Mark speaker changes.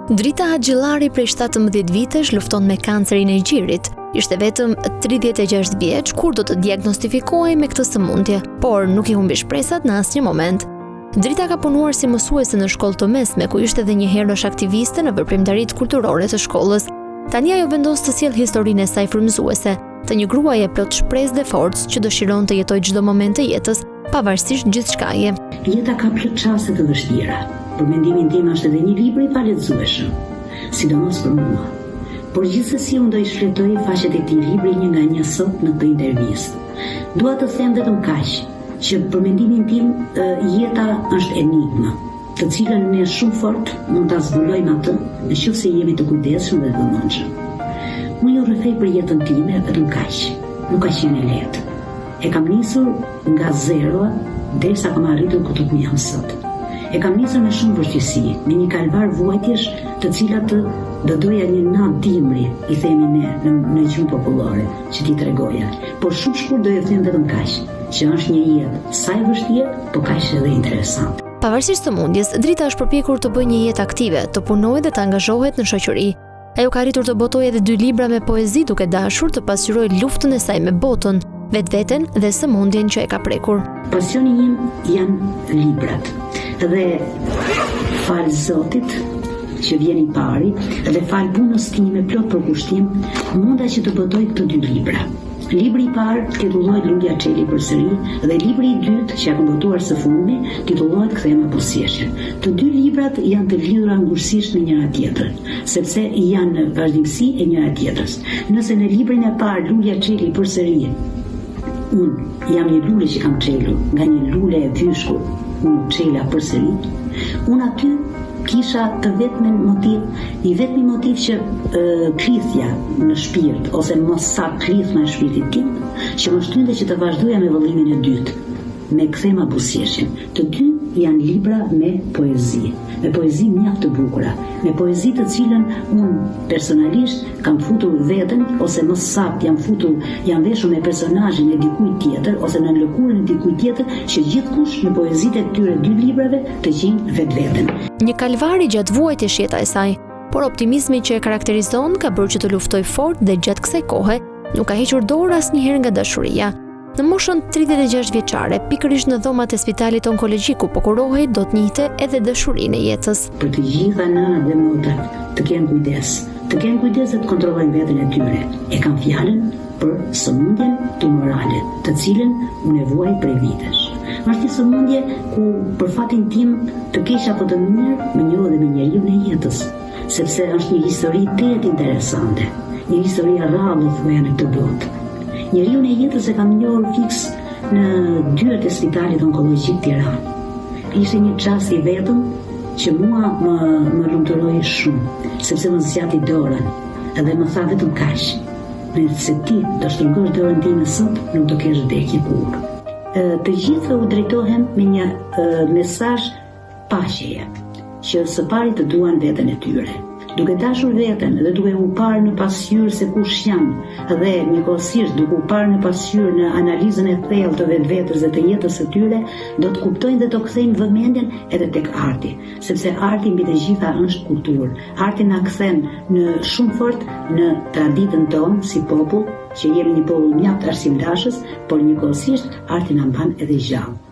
Speaker 1: Drita Haxhillari prej 17 vitesh lufton me kancerin e gjirit. Ishte vetëm 36 vjeç kur do të diagnostifikohej me këtë sëmundje, por nuk i humbi shpresat në asnjë moment. Drita ka punuar si mësuese në shkollë të mesme, ku ishte edhe një herë aktiviste në veprimtaritë kulturore të shkollës. Tani ajo vendos të sjellë historinë e saj frymëzuese, të një gruaje plot shpresë dhe forcë që dëshiron të jetojë çdo moment të jetës, pavarësisht gjithçkaje.
Speaker 2: Jeta ka plot çaste të vështira. Për mendimin tim është edhe një libër i palexueshëm, sidomos për mua. Por gjithsesi unë do i shfletoj faqet e këtij libri një nga një sot në këtë intervistë. Dua të them vetëm kaq, që për mendimin tim jeta është enigma, të cilën ne shumë fort mund ta zbulojmë atë nëse jemi të kujdesshëm dhe të vëmendshëm. Unë ju rrethej për jetën time vetëm kaq. Nuk ka qenë e lehtë. E kam nisur nga zero derisa kam arritur ku do të jam sot. E kam nisur me shumë vështirësi, me një kalvar vuajtjesh, të cilat do doja një natë dimri, i themi ne në gjuhën popullore, që ti tregoja. Por shumë shkurt do ju them vetëm kaq, që është një jetë sa e vështirë, por kaq edhe interesante.
Speaker 1: Pavarësisht sëmundjes, Drita është përpjekur të bëjë një jetë aktive, të punojë dhe të angazhohet në shoqëri. Ajo ka arritur të botojë edhe 2 libra me poezi, duke dashur të pasqyrojë luftën e saj me botën, vetveten dhe sëmundjen që e ka prekur.
Speaker 2: Pasioni im janë librat. Dhe fal Zotit që vjen i pari dhe fal punës tim me plot përkushtim, munda që të botoj këto 2 libra. Libri i parë titullohet Lulja Çeli përsëri dhe libri i dytë që kam botuar së fundmi titullohet Kthema buzëqeshjen. Të 2 librat janë të lidhura ngurësisht me njëra tjetrën, sepse janë në vazhdimsi e njëra tjetrës. Nëse në librin e parë Lulja Çeli përsëri, unë jam një lule që kam çelur nga një lule e vyshkur, unë çela përsëri. Unë aty kisha të vetmin motiv, i vetmi motiv që klithja në shpirt, ose mos sa klithma e shpirtit tim, që më shtynte që të vazhdoja me vëllimin e dytë, me Kthema buzëqeshjen. Të 2 janë libra me poezi mjaft të bukura, me poezi të cilën unë personalisht kam futur veten, ose më saktë jam veshur me personazhin e dikujt tjetër, ose në lëkurën e dikujt tjetër, që gjithkush në poezitë e këtyre 2 librave të gjejnë vetveten.
Speaker 1: Një kalvari gjatë vuajtjes jeta e saj, por optimizmi që e karakterizon ka bërë që të luftojë fort dhe gjatë kësaj kohe nuk ka hequr dorë asnjëherë nga dashuria. Në moshën 36 vjeçare, pikërisht në dhomat e spitalit onkologjik ku po kurohej, do të njihte edhe dashurinë e jetës.
Speaker 2: Për të gjitha nënat dhe motrat të kenë kujdes dhe të kontrollojnë veten e tyre. E kam fjalën për sëmundjen tumorale, të cilën unë e vuaj prej vitesh. Është një sëmundje ku për fatin tim të keq apo të mirë më njoh dhe me njeriu në jetës, sepse është një histori tetë interesante, një histori e rrallë thoya në këtë botë. Njeriu në jetës e kam njohur fiks në dyert e spitalit onkologjik Tiranë. Ishte një çast i vetëm që mua më lumturoi shumë, sepse më zgjati dorën edhe më tha vetëm kaq: "Nëse ti do shtrëngosh dorën time sot, nuk do kesh vdekje kurrë." Të gjithë u drejtohen me një mesazh paqeje, që së pari të duan veten e tyre, duke dashur veten dhe duke u parë në pasqyrë se kush janë, dhe njëkohësisht duke u parë në pasqyrë në analizën e thellë të vetvetes dhe të jetës së tyre, do të kuptojnë dhe do kthejnë vëmendjen edhe tek arti, sepse arti mbi të gjitha është kulturë. Arti na kthen në shumë fort në traditën tonë si popull, që jemi një popull mjaft arsimdashës, por njëkohësisht arti na mban edhe gjallë.